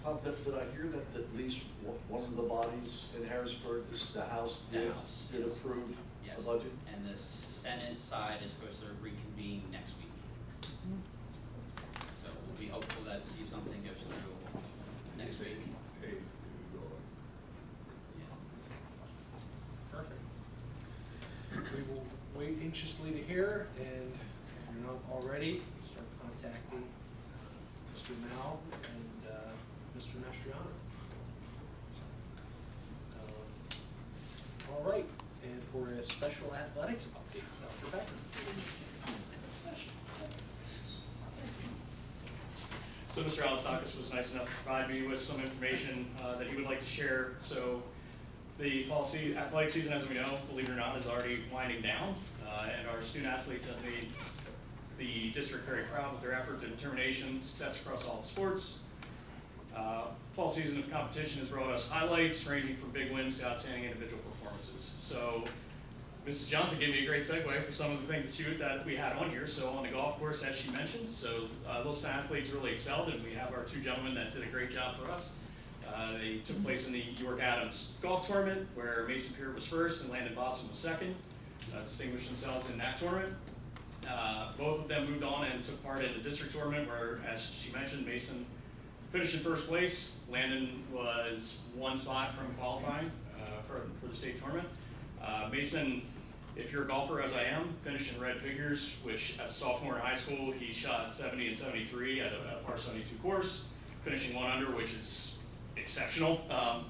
Tom, did I hear that at least one of the bodies in Harrisburg, the House did approve Yes. the budget? And the Senate side is supposed to reconvene next week. So we'll be hopeful that see if something goes through next week. Yeah. Perfect. We will wait anxiously to hear, and if you're not already, start contacting Mr. Mal and Mr. Mastriano. All right, and for a special athletics update, Dr. Becker. So Mr. Alasakis was nice enough to provide me with some information that he would like to share. So the fall athletic season, as we know, believe it or not, is already winding down, and our student athletes have made the district very proud with their effort and determination, success across all the sports. Fall season of competition has brought us highlights ranging from big wins to outstanding individual performances. So Mrs. Johnson gave me a great segue for some of the things that we had on here. So on the golf course, as she mentioned, so those athletes really excelled, and we have our two gentlemen that did a great job for us. They took place in the York Adams Golf Tournament, where Mason Peart was first and Landon Boston was second, distinguished themselves in that tournament. Both of them moved on and took part in the district tournament, where, as she mentioned, Mason finished in first place. Landon was one spot from qualifying for the state tournament. Mason, if you're a golfer, as I am, finished in red figures, which as a sophomore in high school, he shot 70 and 73 at a par 72 course, finishing 1 under, which is exceptional. I'm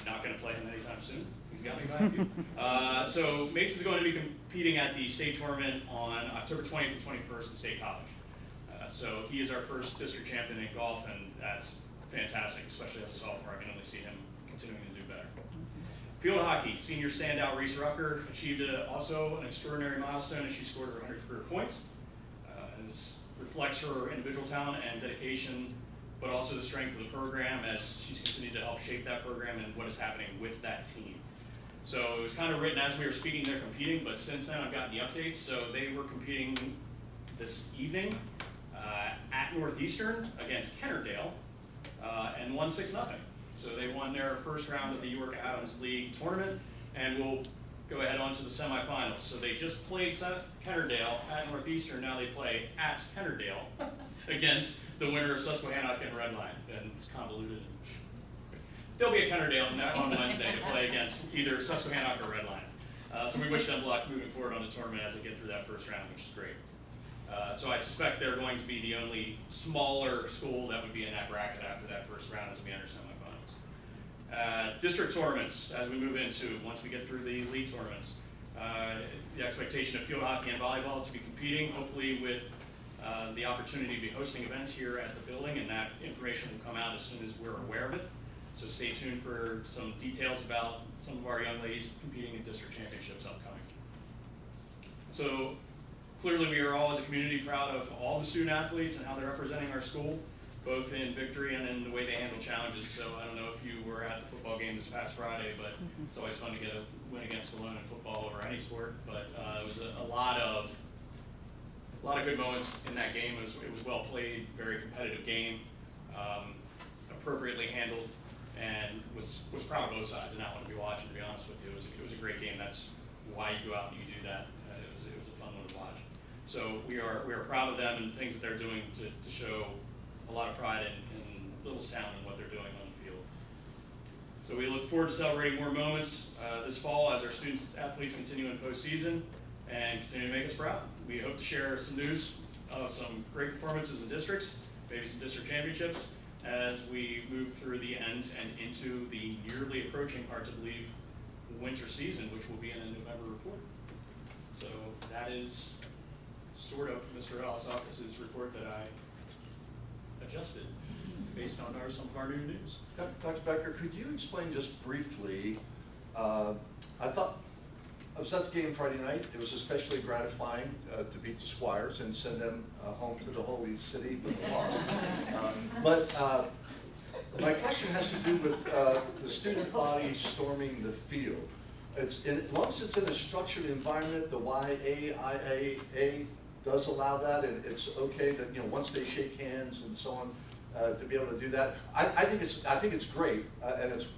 not going to play him anytime soon. He's got me by a few. So Mason's going to be competing at the state tournament on October 20th and 21st at State College. So he is our first district champion in golf, and that's fantastic, especially as a sophomore. I can only see him continuing to do better. Field hockey, senior standout Reese Rucker achieved also an extraordinary milestone as she scored her 100th career point. This reflects her individual talent and dedication, but also the strength of the program as she's continued to help shape that program and what is happening with that team. So it was kind of written as we were speaking, they're competing, but since then I've gotten the updates. So they were competing this evening at Northeastern against Kennerdale and won 6-0. So they won their first round of the York Adams League tournament and will go ahead on to the semifinals. So they just played Kennerdale at Northeastern. Now they play at Kennerdale against the winner of Susquehannock and Redline. And it's convoluted. There'll be a Kennerdale on Wednesday to play against either Susquehannock or Redline. So we wish them luck moving forward on the tournament as they get through that first round, which is great. So I suspect they're going to be the only smaller school that would be in that bracket after that first round as we enter semifinals. District tournaments, as we move into, once we get through the league tournaments, the expectation of field hockey and volleyball to be competing, hopefully with the opportunity to be hosting events here at the building, and that information will come out as soon as we're aware of it. So stay tuned for some details about some of our young ladies competing in district championships upcoming. So clearly we are all as a community proud of all the student athletes and how they're representing our school, both in victory and in the way they handle challenges. So I don't know if you were at the football game this past Friday, but it's always fun to get a win against Cologne in football or any sport. But it was a lot of good moments in that game. It was well played, very competitive game, appropriately handled, and was proud of both sides and not want to be watching, to be honest with you. It was a great game. That's why you go out and you do that. It was a fun one to watch. So we are proud of them and the things that they're doing to show a lot of pride in Littlestown and what they're doing on the field. So we look forward to celebrating more moments this fall as our students athletes continue in postseason and continue to make us proud. We hope to share some news of some great performances in districts, maybe some district championships, as we move through the end and into the nearly approaching, hard to believe, winter season, which will be in a November report. So that is sort of Mr. Alasakis' report that I adjusted based on some of our new news. Dr. Becker, could you explain just briefly, I was at the game Friday night. It was especially gratifying to beat the Squires and send them home to the holy city with a loss. But my question has to do with the student body storming the field. As long as it's in a structured environment, the YAIA does allow that, and it's okay that once they shake hands and so on, to be able to do that. I think it's great, and it's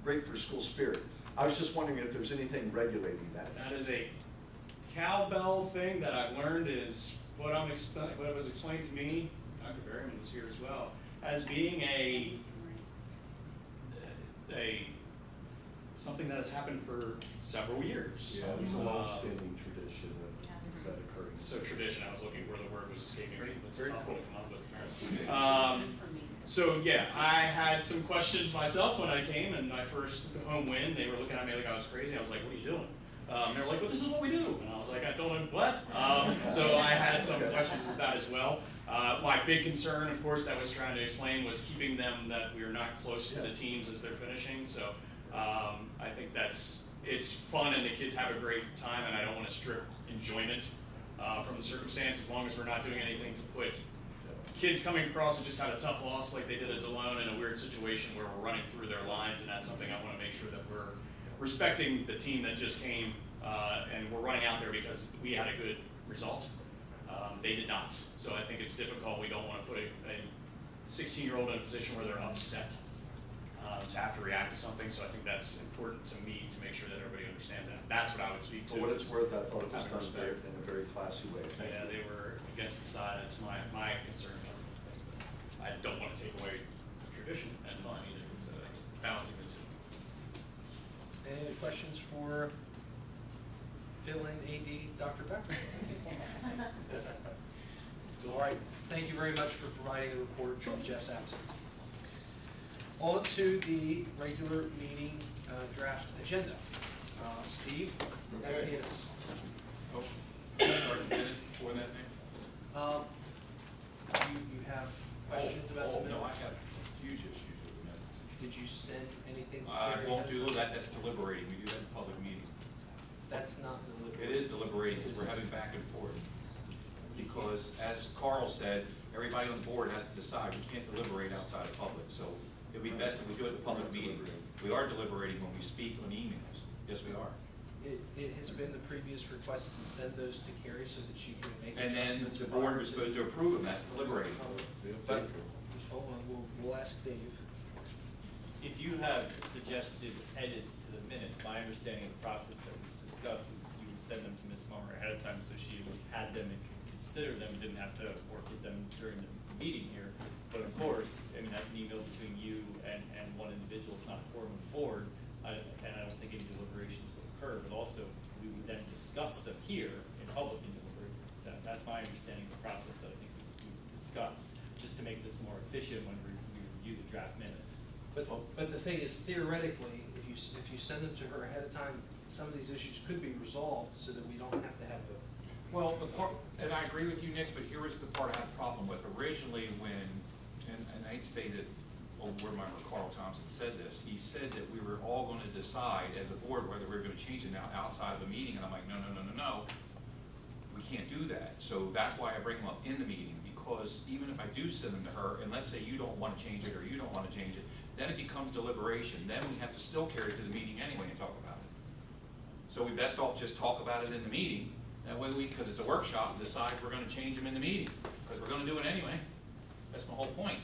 great for school spirit. I was just wondering if there's anything regulating that. That is a cowbell thing that I've learned is what was explained to me, Dr. Berryman was here as well, as being something that has happened for several years. Yeah, there's a long-standing tradition that occurs. So tradition, I was looking where the word was escaping me. It's a tough one to come up with, apparently. So yeah, I had some questions myself when I came and my first home win. They were looking at me like I was crazy. I was like, "What are you doing?" They were like, "Well, this is what we do." And I was like, "I don't know what." So I had some questions with that as well. My big concern, of course, that I was trying to explain was keeping them that we are not close to the teams as they're finishing. So I think it's fun and the kids have a great time, and I don't want to strip enjoyment from the circumstance as long as we're not doing anything to put kids coming across and just had a tough loss like they did at DeLone in a weird situation where we're running through their lines, and that's something I want to make sure that we're respecting the team that just came, and we're running out there because we had a good result. They did not. So I think it's difficult. We don't want to put a 16-year-old in a position where they're upset to have to react to something. So I think that's important to me to make sure that everybody understands that. That's what I would speak to. For what it's worth, I thought it was Having done respect. in a very classy way. Thank Yeah, you. they were against the side. That's my concern. I don't want to take away tradition and fun either. So that's balancing the two. Any other questions for fill-in AD Dr. Becker? All right, thank you very much for providing the report of Jeff's absence. On to the regular meeting draft agenda. Steve? Okay. Yes. Oh, start the minutes before that, Nick? You have questions about the minutes? No, I have huge issues with the minutes. Did you send anything to I Carrie? won't do that, that's deliberating, we do that in public meeting. That's not the. It is deliberating because we're having back and forth. Because as Carl said, everybody on the board has to decide, we can't deliberate outside of public. So it'd be best if we do it in a public meeting. We are deliberating when we speak on emails. Yes, we are. It has been the previous request to send those to Carrie so that she can make And then adjustments. the board was supposed to approve them, that's deliberating. But, just hold on, we'll ask Dave. If you have suggested edits to the minutes, my understanding of the process that was discussed was you would send them to Ms. Mummer ahead of time so she at least had them and could consider them, and didn't have to work with them during the meeting here. But of course, I mean, that's an email between you and one individual, it's not a quorum of the board, and I don't think any deliberations would occur, but also we would then discuss them here in public and deliberate. That's my understanding of the process that I think we've discussed, just to make this more efficient when we review the draft minutes. But the thing is, theoretically, if you send them to her ahead of time, some of these issues could be resolved so that we don't have to have Well, the part, and I agree with you, Nick, but here was the part I had a problem with. Originally when, and I hate to say that, old board member Carl Thompson said this, he said that we were all going to decide as a board whether we were going to change it now outside of the meeting, and I'm like, no, we can't do that. So that's why I bring them up in the meeting, because even if I do send them to her, and let's say you don't want to change it or you don't want to change it, then it becomes deliberation. Then we have to still carry it to the meeting anyway and talk about it. So we best off just talk about it in the meeting. That way because it's a workshop, decide we're going to change them in the meeting, because we're going to do it anyway. That's my whole point.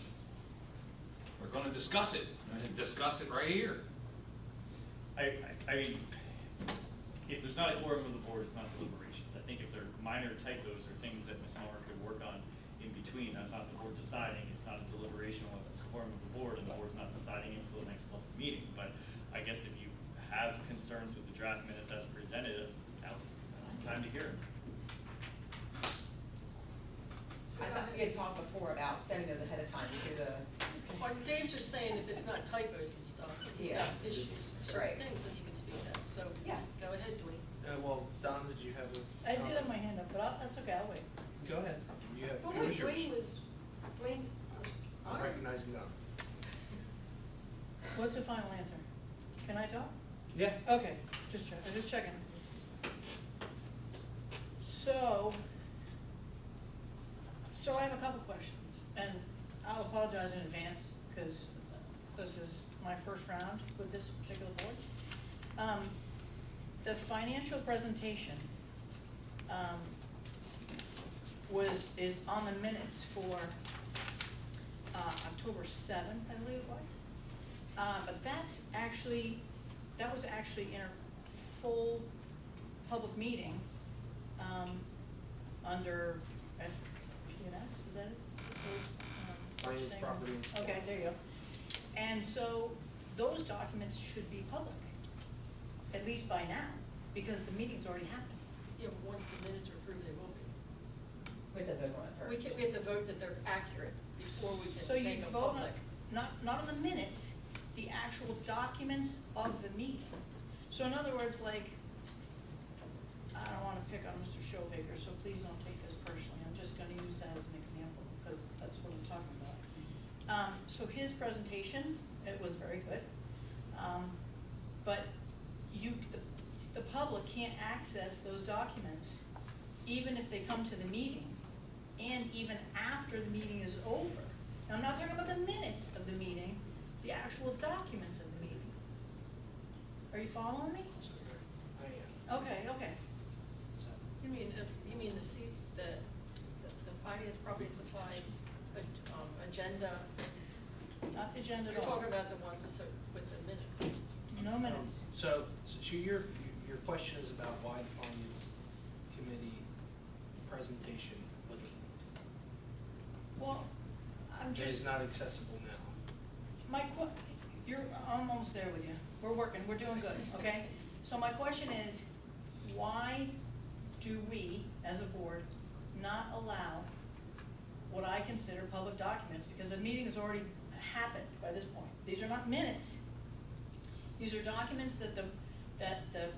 We're going to discuss it, and discuss it right here. I mean, if there's not a quorum of the board, it's not deliberations. I think if there are minor typos or things that Ms. Mummer could work on in between, that's not the board deciding. It's not a deliberation unless it's a quorum of the board, and the board's not deciding it until the next public meeting. But I guess if you have concerns with the draft minutes as presented, now's the time to hear it. I thought we had talked before about sending those ahead of time to the. Well, Dave's just saying if it's not typos and stuff, if he's got issues, Right. certain things that he can speak of, so, Yeah. go ahead, Dwayne. well, Don, did you have a? I did have my hand up, but that's okay, I'll wait. Go ahead. You have, Oh, it was wait, yours. Dwayne, all I'm right. recognizing Don. What's the final answer? Can I talk? Yeah. Okay, just checking. So I have a couple questions, and I'll apologize in advance, because this is my first round with this particular board. The financial presentation is on the minutes for October 7th, I believe it was. But that was actually in a full public meeting, under FP&S, is that it? Finance, property, and supply. Okay, there you go. And so those documents should be public, at least by now, because the meeting's already happened. Yeah, but once the minutes are approved, they will be. We have to vote on it We first. can, we have to vote that they're accurate before we So can you make them vote on, public. not on the minutes, the actual documents of the meeting. So in other words, like, I don't wanna pick on Mr. Schovaker, so please don't take this personally, I'm just gonna use that as an example, because that's what I'm talking about. So his presentation, it was very good, but the public can't access those documents, even if they come to the meeting, and even after the meeting is over. Now, I'm not talking about the minutes of the meeting, the actual documents of the meeting. Are you following me? I am. Okay. You mean the finance, property, and supply, agenda? Not the agenda You're at all. talking about the ones that are with the minutes. No minutes. So your question is about why the finance committee presentation wasn't linked. Well, I'm It is just, not accessible now. I'm almost there with you. We're working, we're doing good, okay? So my question is, why do we, as a board, not allow what I consider public documents? Because the meeting has already happened by this point. These are not minutes. These are documents that the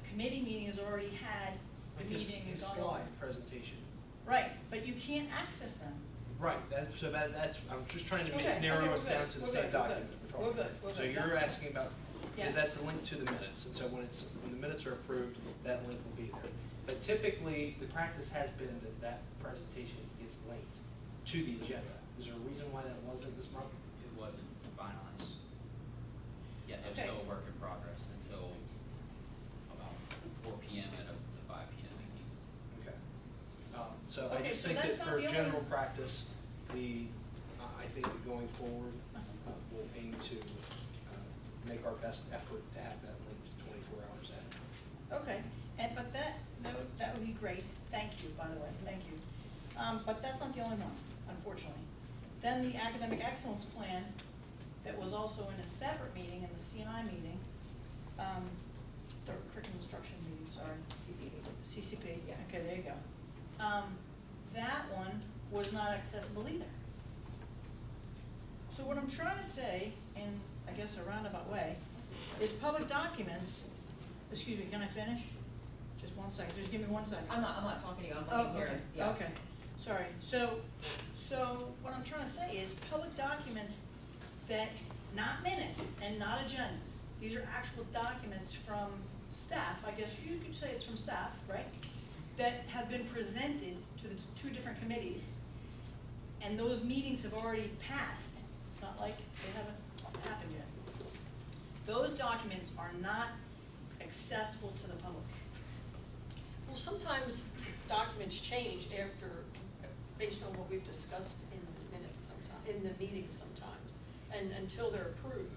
committee meeting has already had, the Like this meeting has gone slide on. presentation. Right, but you can't access them. Right, that's, I'm just trying to Okay, narrow okay, us we're down good, to the we're same good, we're document good, we're talking we're good, about. we're So good, you're yeah. asking about, Yeah. because that's a link to the minutes, and so when the minutes are approved, that link will be there. But typically, the practice has been that presentation gets linked to the agenda. Is there a reason why that wasn't this month? It wasn't finalized. Yeah, it's Okay. still a work in progress until about 4 PM at the 5 PM meeting. Okay. So I Okay, just so think that's that not for the only- general practice, I think that going forward, we'll aim to make our best effort to have that linked 24 hours ahead. Okay, but that would be great. Thank you, by the way, thank you. But that's not the only one, unfortunately. Then the academic excellence plan that was also in a separate meeting, in the CNI meeting, the curriculum instruction meeting, sorry. CCP, Yeah. okay, there you go. That one was not accessible either. So what I'm trying to say, in, I guess, a roundabout way, is public documents, excuse me, can I finish? Just 1 second, just give me 1 second. I'm not talking to you, I'm Oh, looking okay, here. Yeah. okay, sorry. So what I'm trying to say is public documents that, not minutes and not agendas, these are actual documents from staff, I guess you could say it's from staff, right? That have been presented to the two different committees, and those meetings have already passed. It's not like they haven't happened yet. Those documents are not accessible to the public. Well, sometimes documents change based on what we've discussed in the minutes sometimes, in the meeting sometimes, and until they're approved.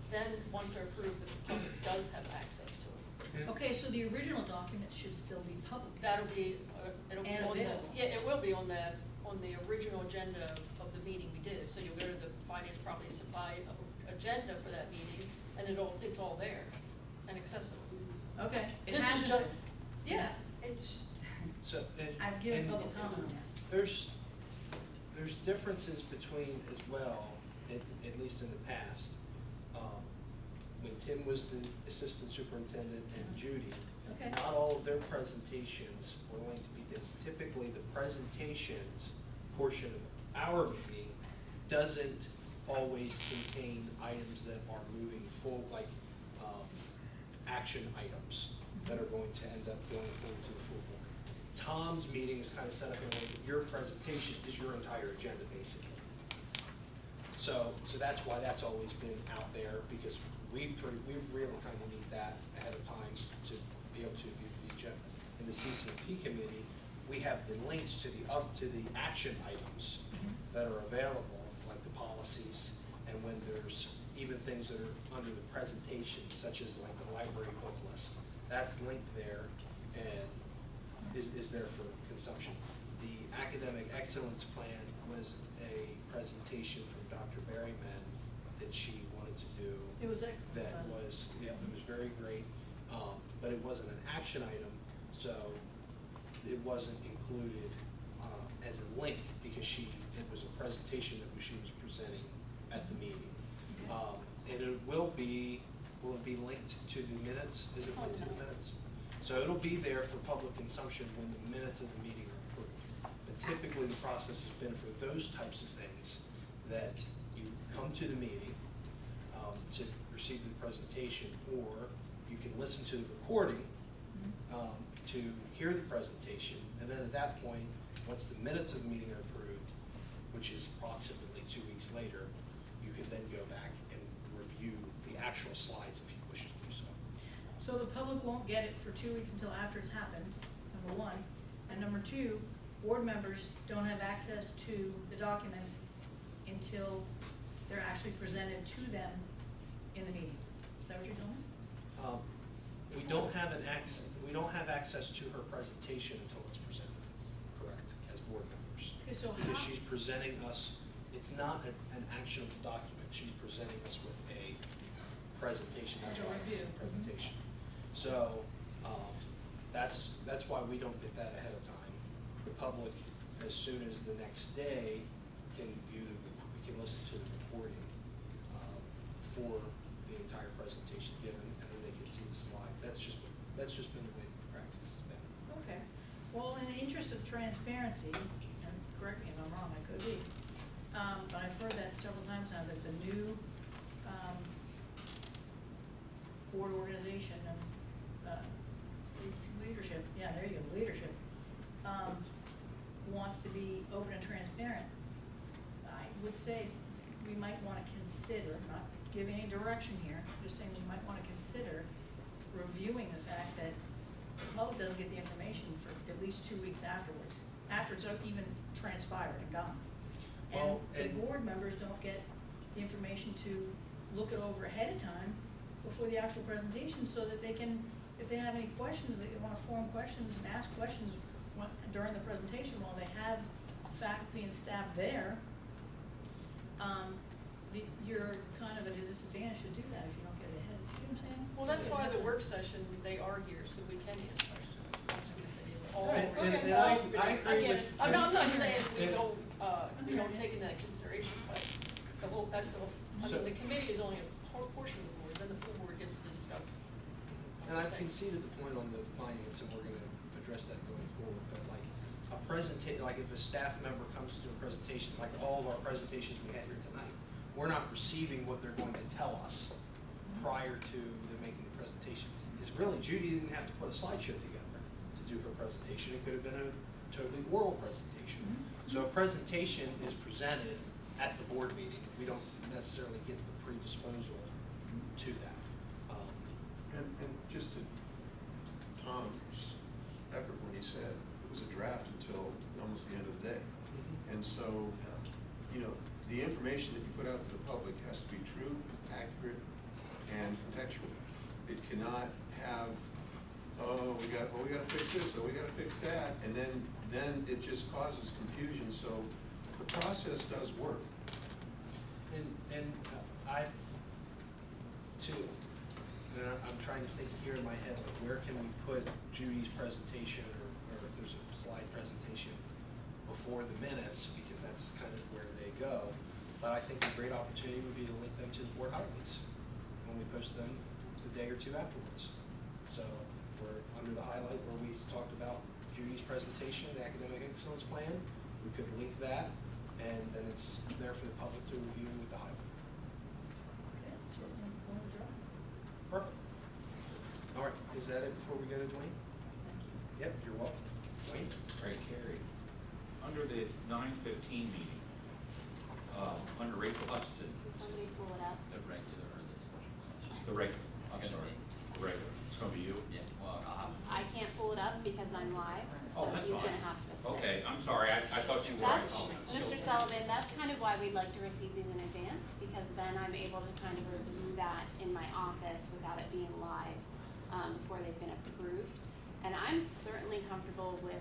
Then, once they're approved, the public does have access to them. Okay, so the original documents should still be public. That'll be, it'll be And on the, available. yeah, it will be on the original agenda of the meeting we did. So you'll go to the finance, property, and supply agenda for that meeting, and it's all there and accessible. Okay. It This is hasn't just, been. yeah, it's, So, I've given and public comment on that. There's differences between as well, at least in the past. When Tim was the assistant superintendent and Judy, Okay. not all of their presentations were going to be this. Typically, the presentations portion of our meeting doesn't always contain items that are moving forward, like action items that are going to end up going forward to the full board. Tom's meeting is kind of set up in a way that your presentation is your entire agenda, basically. So that's why that's always been out there, because we really kind of need that ahead of time to be able to view the agenda. In the CCP committee, we have the links to the action items that are available, like the policy policies, and when there's even things that are under the presentation, such as like the library book list, that's linked there and is there for consumption. The academic excellence plan was a presentation from Dr. Berryman that she wanted to do. It was excellent. That was, yeah, it was very great, but it wasn't an action item, so it wasn't included as a link because it was a presentation that she was presenting at the meeting. And it will it be linked to the minutes? Is it It's on linked to the the minutes. minutes? So it'll be there for public consumption when the minutes of the meeting are approved. But typically, the process has been for those types of things that you come to the meeting to receive the presentation, or you can listen to the recording to hear the presentation, and then at that point, once the minutes of the meeting are approved, which is approximately 2 weeks later, you can then go back and review the actual slides if you wish to do so. So the public won't get it for 2 weeks until after it's happened, number one. And number two, board members don't have access to the documents until they're actually presented to them in the meeting. Is that what you're telling me? We don't have access to her presentation until it's presented, correct, as board members. Okay, so Because how- she's presenting us, it's not an actionable document, she's presenting us with a presentation, that's Like a why it's a review. presentation. So, that's why we don't get that ahead of time. The public, as soon as the next day, can listen to the recording for the entire presentation given, and then they can see the slide. That's just been the way the practice has been. Okay. Well, in the interest of transparency, and correct me if I'm wrong, I could be, but I've heard that several times now, that the new board organization and leadership, yeah, there you go, leadership, wants to be open and transparent. I would say we might want to consider, not giving any direction here, just saying we might want to consider reviewing the fact that the public doesn't get the information for at least 2 weeks afterwards, after it's even transpired and gone. And Well, the and- board members don't get the information to look it over ahead of time before the actual presentation, so that they can, if they have any questions, they want to form questions and ask questions during the presentation while they have faculty and staff there. You're kind of at a disadvantage to do that if you don't get it ahead. See what I'm saying? Well, that's why the work session, they are here, so we can ask questions. Once we finish all- And Okay. I agree get it. with- I'm not saying we and- don't take into that consideration, but that's the whole, I So- mean, the committee is only a portion of the board, then the full board gets to discuss. And I've conceded the point on the finance, and we're gonna address that going forward, but like like if a staff member comes to a presentation, like all of our presentations we had here tonight, we're not receiving what they're going to tell us prior to them making the presentation. Because really, Judy didn't have to put a slideshow together to do her presentation. It could have been a totally oral presentation. So a presentation is presented at the board meeting. We don't necessarily get the predisposal to that. And just to Tom's effort when he said it was a draft until almost the end of the day. And so, the information that you put out to the public has to be true, accurate, and contextual. It cannot have, we got to fix this, we got to fix that, and then it just causes confusion. So the process does work. And I'm trying to think here in my head, like where can we put Judy's presentation, or if there's a slide presentation before the minutes, because that's kind of where they go. But I think a great opportunity would be to link them to the board highlights when we post them the day or two afterwards. So we're under the highlight where we talked about Judy's presentation, the academic excellence plan. We could link that, and then it's there for the public to review with the highlight. Okay, so we're going to withdraw. Perfect. All right, is that it before we go to Dwayne? Thank you. Yep, you're welcome. Dwayne? Right, Carrie. Under the 9:15 meeting, under Rachel Hudson, Can somebody pull it up? The regular or the special session? the regular, It's I'm gonna sorry, be- the regular, it's gonna be you? Yeah, well, I can't pull it up because I'm live, so Oh, that's he's fine. gonna have to assist. Okay, I'm sorry, I thought you were. That's, I apologize. Mr. Sullivan, that's kind of why we'd like to receive these in advance, then I'm able to kind of review that in my office without it being live, before they've been approved. And I'm certainly comfortable with,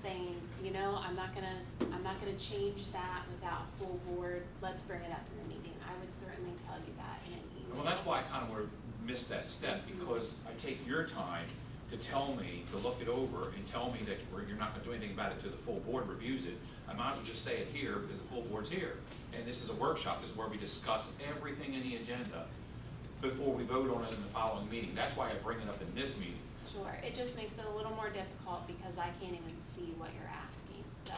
saying, you know, I'm not gonna change that without full board, let's bring it up in the meeting. I would certainly tell you that in an email. Well, that's why I kind of would have missed that step, because I take your time to tell me, to look it over and tell me that you're not gonna do anything about it till the full board reviews it. I might as well just say it here, because the full board's here. And this is a workshop, this is where we discuss everything in the agenda before we vote on it in the following meeting. That's why I bring it up in this meeting. Sure, it just makes it a little more difficult because I can't even see what you're asking. So,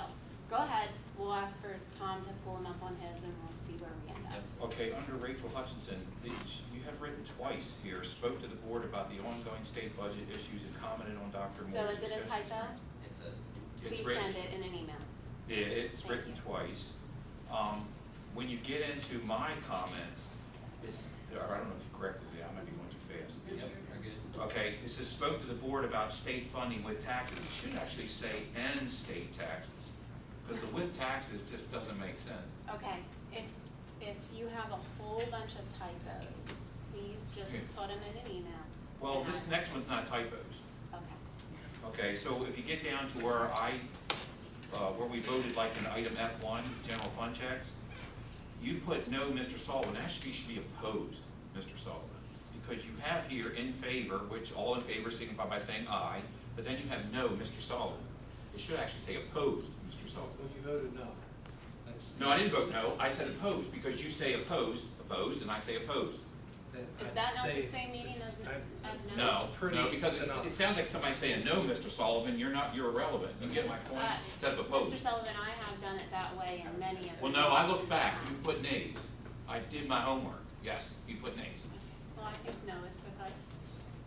go ahead, we'll ask for Tom to pull him up on his and we'll see where we end up. Okay, under Rachel Hutchinson, you have written twice here, spoke to the board about the ongoing state budget issues and commented on Dr. So Moore's is it a discussion. typo? It's a, It's Please written- send it in an email. Yeah, it's Thank written you. twice. When you get into my comments, or I don't know if you corrected it, I might be going too fast. yep, you're good. Okay, it says spoke to the board about state funding with taxes. It should actually say and state taxes, because the with taxes just doesn't make sense. Okay, if you have a whole bunch of typos, please just Yeah. put them in an email. Well, and this I- next one's not typos. Okay, Okay, so if you get down to where where we voted like in item F1, general fund checks, you put no, Mr. Sullivan, that should be opposed, Mr. Sullivan. Because you have here in favor, which all in favor signify by saying aye, but then you have no, Mr. Sullivan. It should actually say opposed, Mr. Sullivan. When you voted no. That's. No, I didn't vote no, I said opposed, because you say opposed, and I say opposed. is that not the same meaning as no? No, pretty no, because it synopsis. sounds like somebody saying no, Mr. Sullivan, you're irrelevant. You get my point? Instead of opposed. Mr. Sullivan, I have done it that way in many of the. Well, no, I look back, you put nays. I did my homework, yes, you put nays. Well, I think no is suffice.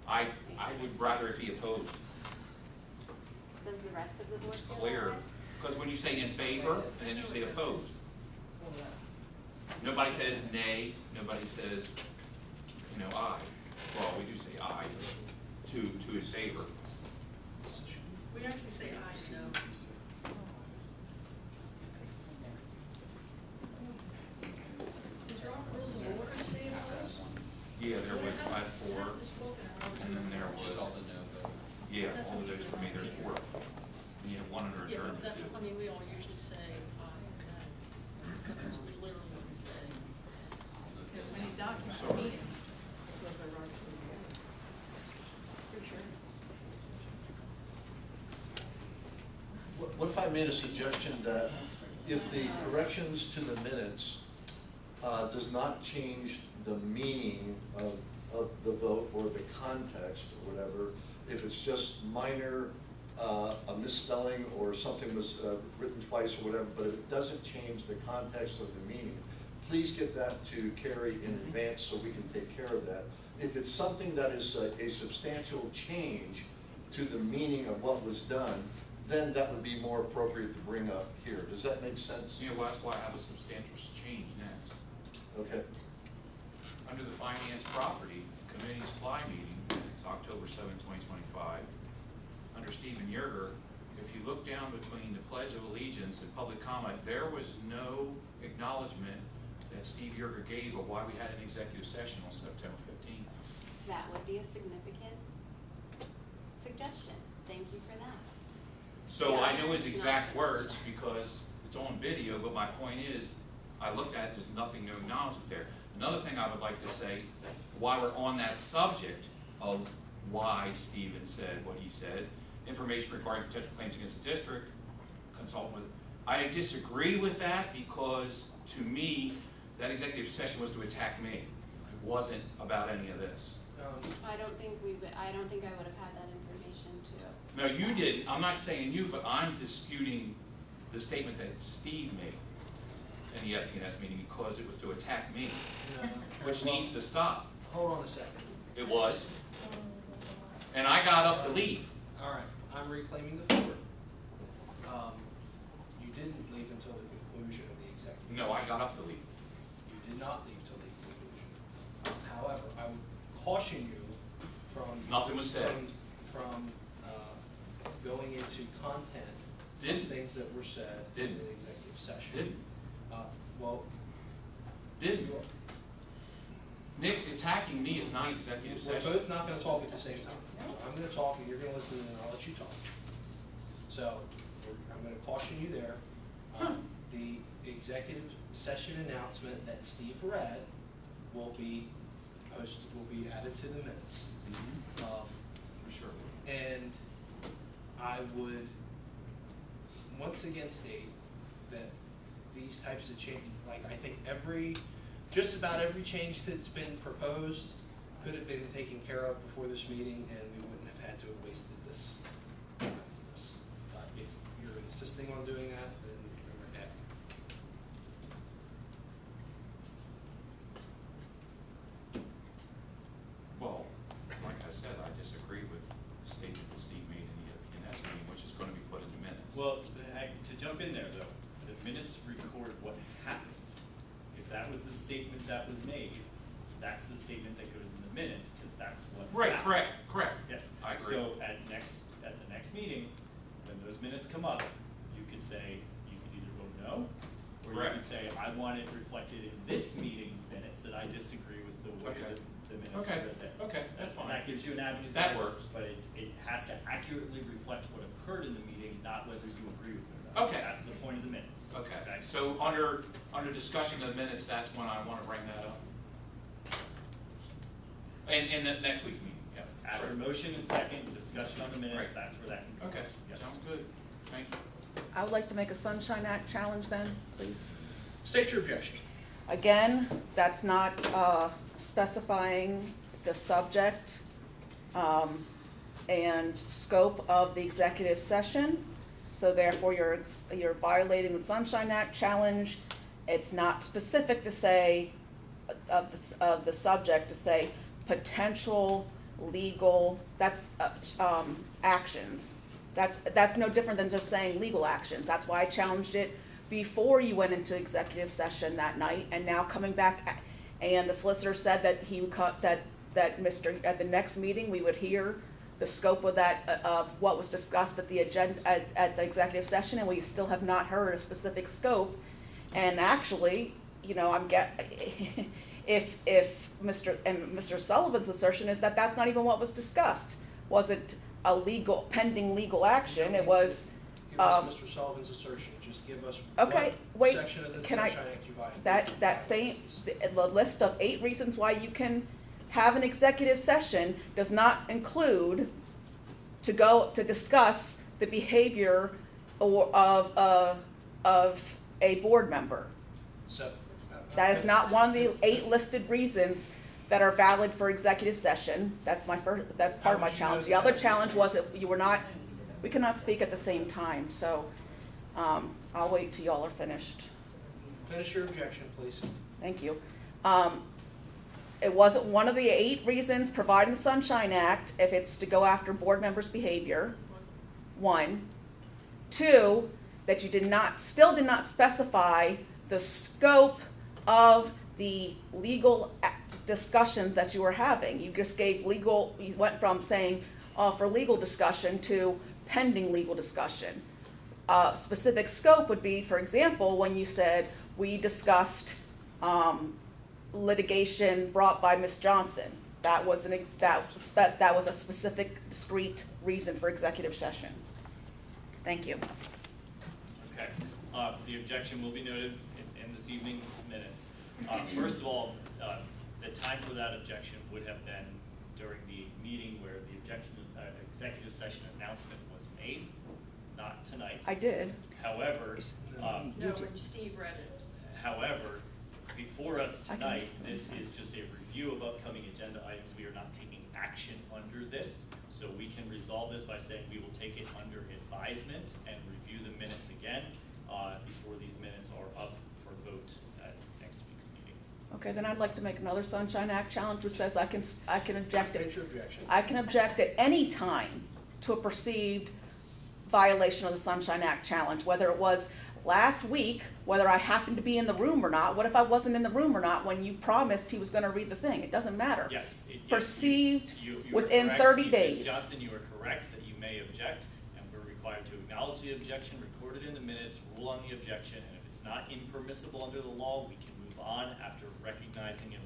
I would rather it be opposed, Does the rest of the board feel that clear, way? because when you say in favor, and then you say opposed. Nobody says nay, nobody says, aye. Well, we do say aye, to his favor. We actually say aye, no. Does your rules of order say opposed? Yeah, there was, I had 4, How's this spoken? and then there was, Just all the no vote. yeah, all of those for me, there's 4. And you have 1 under Yeah, adjournment. but that's, too. I mean, we all usually say aye, no. That's literally what we say. When you document a Sorry. meeting, we'll go right through it. For sure. What if I made a suggestion that if the corrections to the minutes does not change the meaning of the vote or the context or whatever, if it's just minor, a misspelling or something was written twice or whatever, but if it doesn't change the context of the meaning, please get that to Carrie in advance so we can take care of that. If it's something that is a substantial change to the meaning of what was done, then that would be more appropriate to bring up here. Does that make sense? Yeah, well, that's why I have a substantial change next. Okay. Under the Finance Property Committee Supply Meeting, it's October 7, 2025. Under Stephen Yerger, if you look down between the Pledge of Allegiance and public comment, there was no acknowledgement that Steve Yerger gave of why we had an executive session on September 15th. That would be a significant suggestion. Thank you for that. So Yeah, I know his it's exact not- words because it's on video, but my point is, I looked at it, there's nothing, no acknowledgement there. Another thing I would like to say, while we're on that subject of why Stephen said what he said, information regarding potential claims against the district, consult with, I disagree with that because to me, that executive session was to attack me. It wasn't about any of this. I don't think I would have had that information too. No, you did. I'm not saying you, but I'm disputing the statement that Steve made in the FPNS meeting because it was to attack me, which needs to stop. Hold on a second. It was. And I got up to leave. All right, I'm reclaiming the floor. You didn't leave until the conclusion of the executive. No, I session. got up to leave. You did not leave till the conclusion. However, I would caution you from. Nothing was said. From going into content Didn't. of things that were said in Didn't. the executive session. Didn't. Well. Didn't. you- attacking me is not executive We're session. both not gonna talk at the same time. I'm gonna talk and you're gonna listen and I'll let you talk. So, I'm gonna caution you there. The executive session announcement that Steve read will be added to the minutes. I'm sure. And I would once again state that these types of change, like I think just about every change that's been proposed could have been taken care of before this meeting and we wouldn't have had to have wasted this. If you're insisting on doing that, then go ahead. Well, like I said, I disagree with the statement that Steve made in the PNS meeting, which is going to be put in the minutes. Well, to jump in there though, the minutes record what happened. If that was the statement that was made, that's the statement that goes in the minutes, because that's what Right, happened. correct. Yes. I agree. So at the next meeting, when those minutes come up, you could say, you could either vote no, or you Correct. could say, I want it reflected in this meeting's minutes that I disagree with the way Okay. the minutes were Okay. written. Okay, that's fine. That gives you an avenue. That there, works. But it has to accurately reflect what occurred in the meeting, not whether you agree with it or not. Okay. That's the point of the minutes. Okay, so under discussion of the minutes, that's when I want to bring that up. In the next week's meeting, yeah. After motion and second, discussion on the minutes, Right. that's where that can go. Okay, Yes. sounds good. Thank you. I would like to make a Sunshine Act challenge then, please. State your objection. Again, that's not specifying the subject and scope of the executive session. So therefore, you're violating the Sunshine Act challenge. It's not specific to say, of the subject, to say potential legal, that's actions. That's no different than just saying legal actions. That's why I challenged it before you went into executive session that night, and now coming back, and the solicitor said that he would at the next meeting, we would hear the scope of that, of what was discussed at the agenda, at the executive session, and we still have not heard a specific scope. And actually, you know, if Mr. Sullivan's assertion is that that's not even what was discussed. Wasn't a pending legal action, it was. Give us Mr. Sullivan's assertion, just give us Okay, what wait, section of the can Sunshine I, Act you violated. that same, the list of 8 reasons why you can have an executive session does not include to discuss the behavior of a board member. So. That is not one of the 8 listed reasons that are valid for executive session. That's part of my challenge. The other challenge was that we cannot speak at the same time, so I'll wait till y'all are finished. Finish your objection, please. Thank you. It wasn't one of the 8 reasons provided in the Sunshine Act if it's to go after board members' behavior. 1. 2, that you still did not specify the scope of the legal discussions that you were having. You just gave you went from saying for legal discussion to pending legal discussion. Specific scope would be, for example, when you said we discussed litigation brought by Ms. Johnson. That was a specific, discrete reason for executive session. Thank you. Okay, the objection will be noted in this evening's minutes. First of all, the time for that objection would have been during the meeting where the executive session announcement was made, not tonight. I did. However, No, when Steve read it. however, before us tonight, this is just a review of upcoming agenda items. We are not taking action under this, so we can resolve this by saying we will take it under advisement and review the minutes again before these minutes are up for vote at next week's meeting. Okay, then I'd like to make another Sunshine Act challenge which says I can object State your objection. I can object at any time to a perceived violation of the Sunshine Act challenge, whether it was last week, whether I happened to be in the room or not. What if I wasn't in the room or not when you promised he was going to read the thing? It doesn't matter. Yes. Perceived you are within correct. 30 days. Ms. Johnson, you are correct that you may object, and we're required to acknowledge the objection, record it in the minutes, rule on the objection, and if it's not impermissible under the law, we can move on after recognizing and